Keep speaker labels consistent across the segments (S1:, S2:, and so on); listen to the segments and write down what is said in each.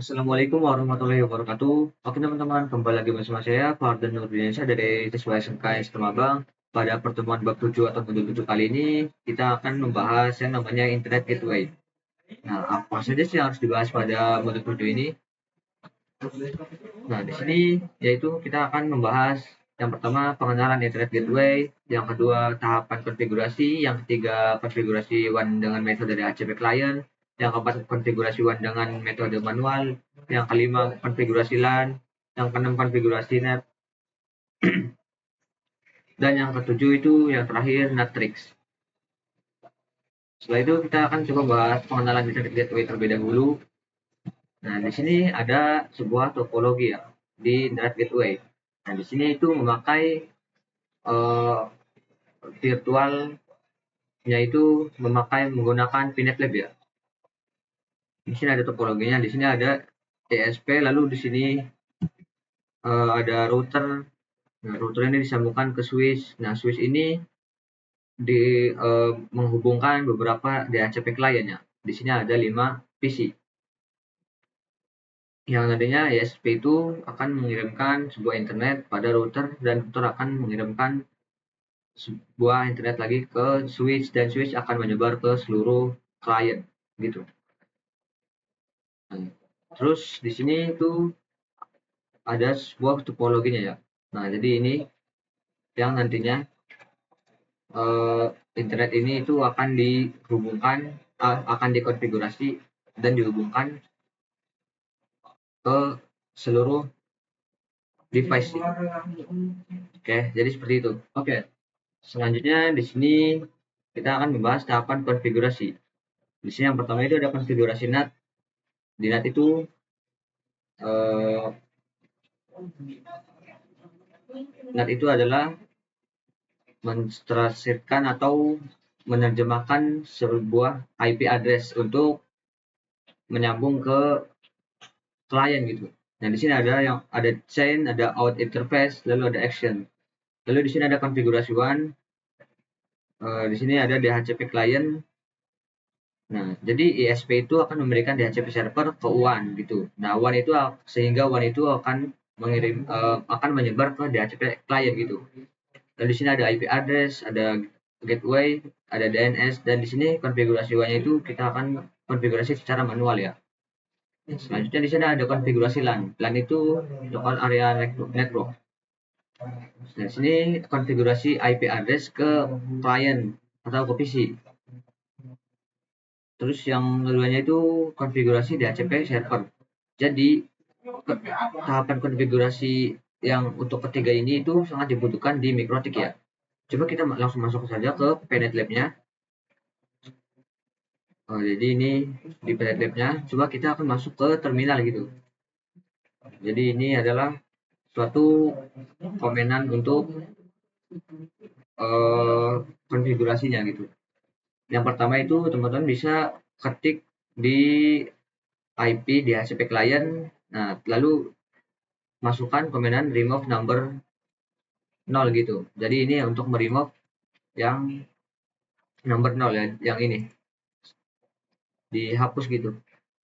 S1: Assalamualaikum warahmatullahi wabarakatuh. Oke teman-teman, kembali lagi bersama saya Fardan Nurdiansyah dari siswa SMK Temabang. Pada pertemuan bab 7 atau modul 7 kali ini, kita akan membahas yang namanya Internet Gateway. Nah, apa saja sih yang harus dibahas pada modul 7 ini? Nah, di sini yaitu kita akan membahas yang pertama pengenalan Internet Gateway, yang kedua tahapan konfigurasi, yang ketiga konfigurasi WAN dengan metode DHCP client, yang keempat konfigurasi WAN dengan metode manual, yang kelima konfigurasi LAN, yang keenam konfigurasi NAT, dan yang ketujuh itu yang terakhir Natrix. Setelah itu kita akan coba bahas pengenalan Internet Gateway terlebih dahulu. Nah, di sini ada sebuah topologi ya di Internet Gateway. Nah, di sini itu memakai uh, virtual yaitu menggunakan Pinet Lab ya. Di sini ada topologinya, di sini ada ESP, lalu di sini ada router. Nah, router ini disambungkan ke switch. Nah, switch ini menghubungkan beberapa DHCP client-nya. Di sini ada 5 PC. Yang nantinya ESP itu akan mengirimkan sebuah internet pada router dan router akan mengirimkan sebuah internet lagi ke switch dan switch akan menyebar ke seluruh klien gitu. Nah, terus di sini itu ada sebuah topologinya ya. Nah, jadi ini yang nantinya internet ini itu akan dihubungkan, akan dikonfigurasi dan dihubungkan ke seluruh device. Oke, jadi seperti itu. Oke, selanjutnya di sini kita akan membahas tahapan konfigurasi. Di sini yang pertama itu ada konfigurasi NAT. Di NAT itu NAT itu adalah mentranslasikan atau menerjemahkan sebuah IP address untuk menyambung ke klien gitu. Nah, di sini ada chain, ada out interface, lalu ada action. Lalu di sini ada konfigurasi WAN. Di sini ada DHCP client. Nah, jadi ESP itu akan memberikan DHCP server ke WAN gitu. Nah, sehingga WAN itu akan menyebar ke DHCP client gitu. Dan di sini ada IP address, ada gateway, ada DNS, dan di sini konfigurasi WAN-nya itu kita akan konfigurasi secara manual ya. Selanjutnya di sini ada konfigurasi LAN. LAN itu local area network. Nah, di sini konfigurasi IP address ke client atau ke PC. Terus yang keduanya itu konfigurasi DHCP server. Jadi tahapan konfigurasi yang untuk ketiga ini itu sangat dibutuhkan di Mikrotik ya. Coba kita langsung masuk saja ke Pinet Lab-nya. Jadi ini di Pinet Lab-nya, coba kita akan masuk ke terminal gitu. Jadi ini adalah suatu komenan untuk konfigurasinya gitu. Yang pertama itu teman-teman bisa ketik di IP DHCP client. Nah, lalu masukkan komenan remove number 0 gitu. Jadi ini untuk meremove yang number 0 ya, yang ini. Dihapus gitu.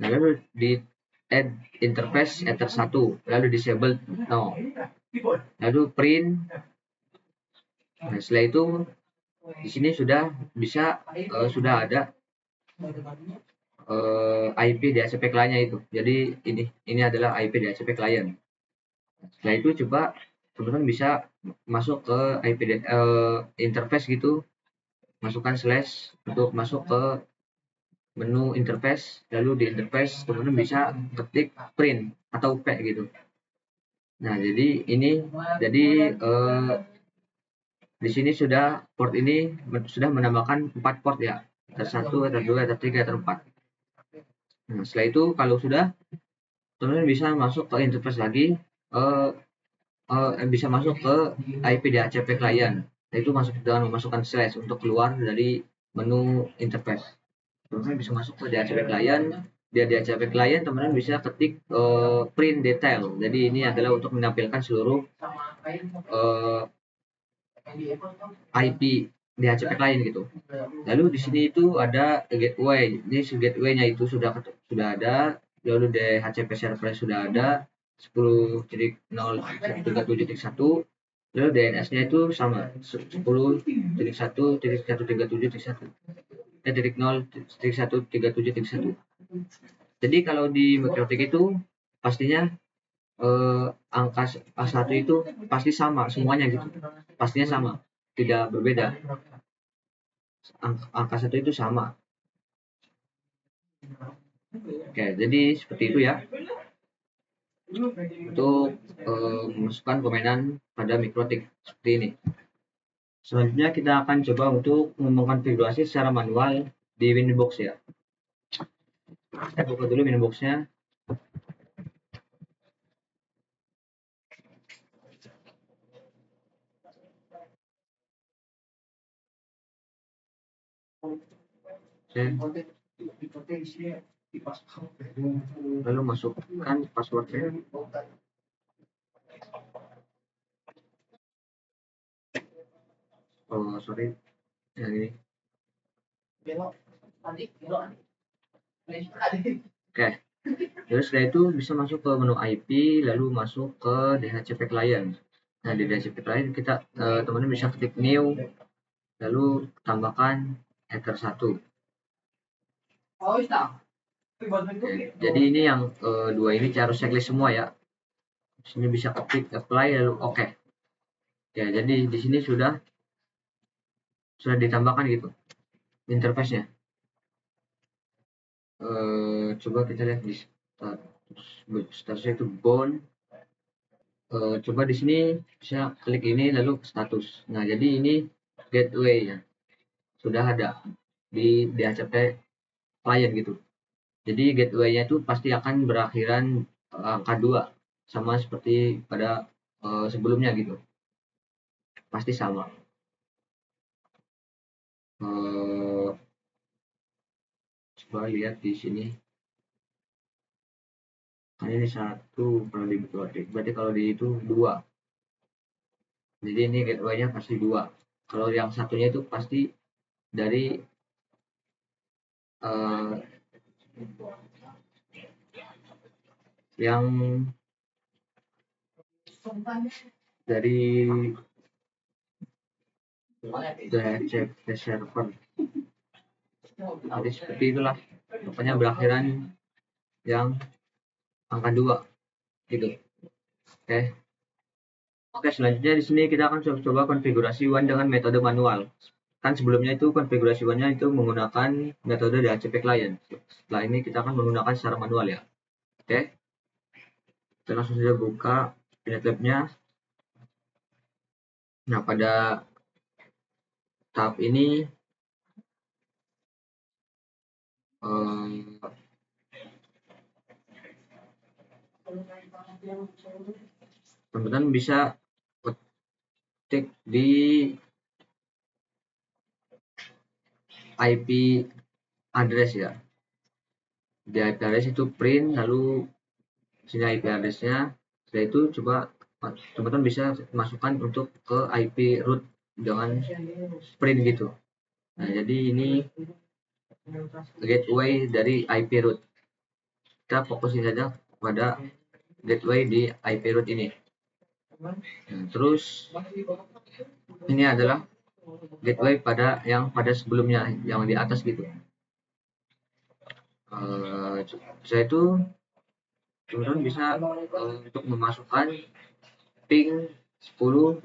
S1: Nah, lalu di add interface enter 1, lalu disable no. Lalu print. Nah, setelah itu di sini sudah sudah ada IP DHCP client-nya itu. Jadi ini adalah IP DHCP client. Setelah itu coba teman-teman bisa masuk ke IP interface gitu, masukkan slash untuk masuk ke menu interface, lalu di interface teman-teman bisa ketik print atau p gitu. Nah, jadi di sini port ini sudah menambahkan 4 port ya, Ether 1, Ether 2, Ether 3, Ether 4. Nah, setelah itu kalau sudah, teman-teman bisa masuk ke interface lagi, bisa masuk ke IP DHCP client. Nah, itu masuk dengan memasukkan slash untuk keluar dari menu interface. Teman-teman bisa masuk ke DHCP client. Di DHCP client teman-teman bisa ketik print detail. Jadi ini adalah untuk menampilkan seluruh IP DHCP client gitu. Lalu di sini itu ada gateway. Ini gateway-nya itu sudah ada lalu DHCP server sudah ada 10.0.137.1, lalu DNS-nya itu sama 10.1.137.1. Jadi kalau di mikrotik itu pastinya angka A1 itu pasti sama semuanya gitu, pastinya sama, tidak berbeda. Angka 1 itu sama. Oke, jadi seperti itu ya untuk memasukkan permainan pada mikrotik seperti ini. Selanjutnya kita akan coba untuk mengkonfigurasi secara manual di Winbox ya. Saya buka dulu Winbox-nya. Lalu masukkan passwordnya. Oh sorry, yang ini. Oke, terus setelah itu bisa masuk ke menu IP, lalu masuk ke DHCP client. Nah di DHCP client kita teman-teman bisa klik new, lalu tambahkan header 1. Jadi ini yang dua ini harus checklist semua ya. Di sini bisa klik apply lalu oke. Ya, jadi di sini sudah ditambahkan gitu interface-nya. Coba kita lihat di statusnya itu bound. Coba di sini bisa klik ini lalu status. Nah, jadi ini gateway ya. Sudah ada di DHCP client gitu. Jadi gateway-nya itu pasti akan berakhiran angka 2 sama seperti pada sebelumnya gitu. Pasti sama. Coba lihat di sini. Kan ini 1 kalau di mikrotik. Berarti kalau di itu 2. Jadi ini gateway-nya pasti 2. Kalau yang satunya itu pasti dari yang dari DHCP server. Jadi seperti itulah. Pokoknya berakhiran yang angka 2 gitu. Oke, selanjutnya di sini kita akan coba konfigurasi WAN dengan metode manual. Kan sebelumnya itu konfigurasi WAN-nya itu menggunakan metode DHCP client. Setelah ini kita akan menggunakan secara manual ya. Oke. Kita langsung saja buka Netlab-nya. Nah, pada tahap ini teman-teman bisa ketik di IP address ya. Di IP address itu print, lalu sini IP address-nya. Setelah itu coba teman-teman bisa masukkan untuk ke IP root dengan print gitu. Nah, jadi ini gateway dari IP root. Kita fokusin saja pada gateway di IP root ini. Nah, terus ini adalah gateway pada yang pada sebelumnya, yang di atas gitu. Setelah itu teman-teman bisa untuk memasukkan ping 10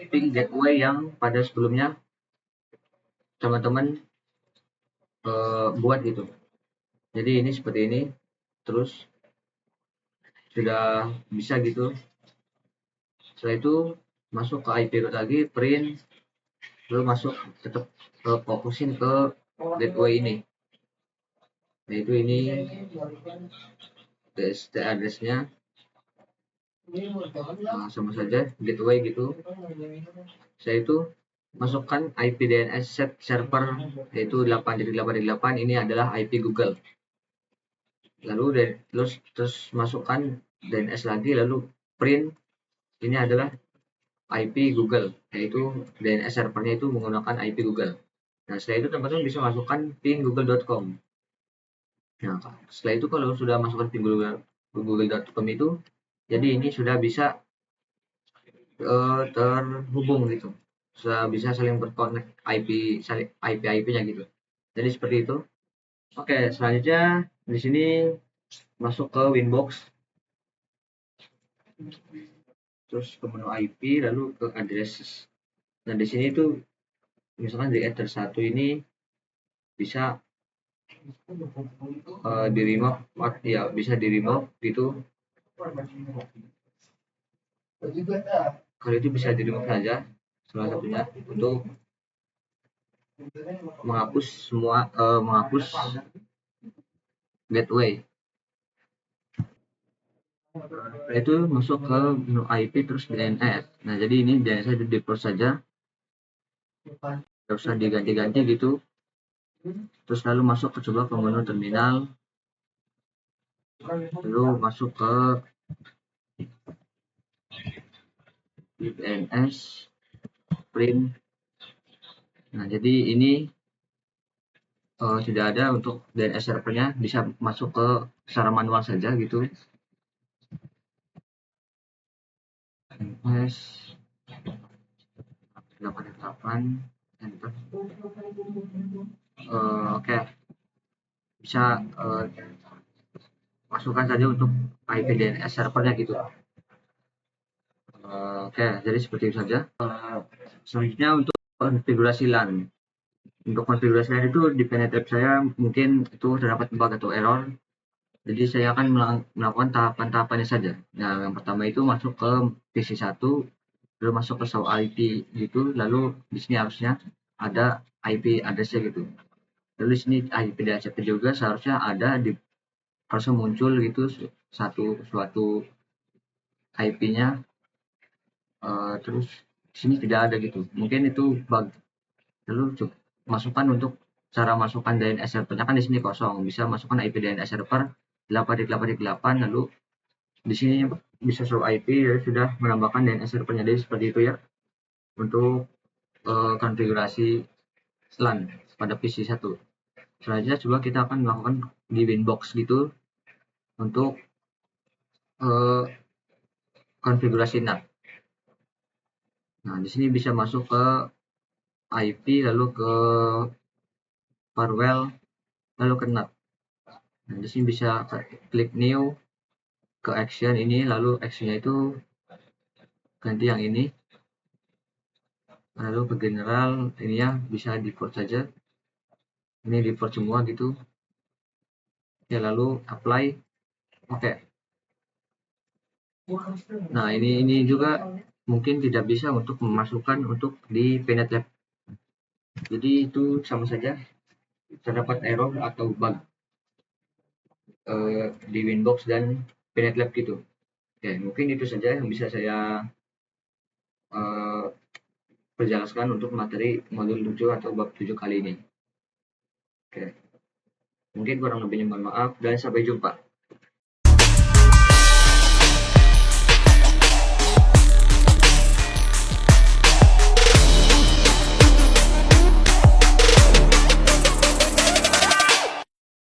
S1: ping gateway yang pada sebelumnya teman-teman buat gitu. Jadi ini seperti ini, terus sudah bisa gitu. Setelah itu masuk ke IP root lagi, print, lalu masuk tetap fokusin ke gateway ini. Yaitu ini DST address-nya. Nah, sama saja gateway gitu. Saya itu masukkan IP DNS set server yaitu 8.8.8, ini adalah IP Google. Lalu terus masukkan DNS lagi, lalu print, ini adalah IP Google, yaitu DNS servernya itu menggunakan IP Google. Nah, setelah itu teman-teman bisa masukkan ping google.com. Nah, setelah itu kalau sudah masukkan ke google.com itu, jadi ini sudah bisa terhubung gitu. Sudah bisa saling berkonek IP-nya gitu. Jadi seperti itu. Oke, selanjutnya di sini masuk ke Winbox, terus ke menu IP, lalu ke addresses. Nah, di sini tuh misalkan di Ether 1 ini bisa di remove, ya bisa di remove gitu. Kalau itu bisa di remove saja salah satunya untuk menghapus semua menghapus gateway. Setelah itu masuk ke menu IP terus DNS. Nah, jadi ini DNS di default saja, tidak usah diganti-ganti gitu. Terus lalu masuk coba ke menu terminal, lalu masuk ke DNS print. Nah, jadi ini tidak ada untuk DNS servernya, bisa masuk ke secara manual saja gitu. DNS 88 enter. Oke, bisa masukkan saja untuk IP DNS servernya gitu. Oke, jadi seperti itu saja. Selanjutnya untuk konfigurasi LAN. Untuk konfigurasi LAN itu di penetrate saya mungkin itu terdapat bug atau error. Jadi saya akan melakukan tahapan-tahapannya saja. Nah, yang pertama itu masuk ke PC1, lalu masuk ke show IP gitu, lalu di sini harusnya ada IP address-nya gitu. Lalu di sini IP DHCP juga seharusnya ada harusnya muncul gitu suatu IP-nya, terus di sini tidak ada gitu. Mungkin itu bug. Lalu masukkan untuk cara masukkan DNS servernya kan di sini kosong. Bisa masukkan IP DNS server 8.8.8, lalu di sini bisa show IP ya sudah menambahkan DNS servernya. Jadi seperti itu ya untuk konfigurasi LAN pada PC1. Selanjutnya coba kita akan melakukan di Winbox gitu untuk konfigurasi NAT. Nah, di sini bisa masuk ke IP, lalu ke firewall, lalu ke NAT. Nah, di sini bisa klik new, ke action ini, lalu actionnya itu ganti yang ini, lalu ke general, ini ya bisa default saja. Ini default semua gitu. Ya, lalu apply. Oke. Nah, ini juga mungkin tidak bisa untuk memasukkan untuk di VNet Lab. Jadi itu sama saja terdapat error atau bug di Winbox dan VNet Lab gitu. Oke, mungkin itu saja yang bisa saya perjelaskan untuk materi modul 7 atau bab 7 kali ini. Oke, mungkin kurang lebihnya mohon maaf dan sampai jumpa.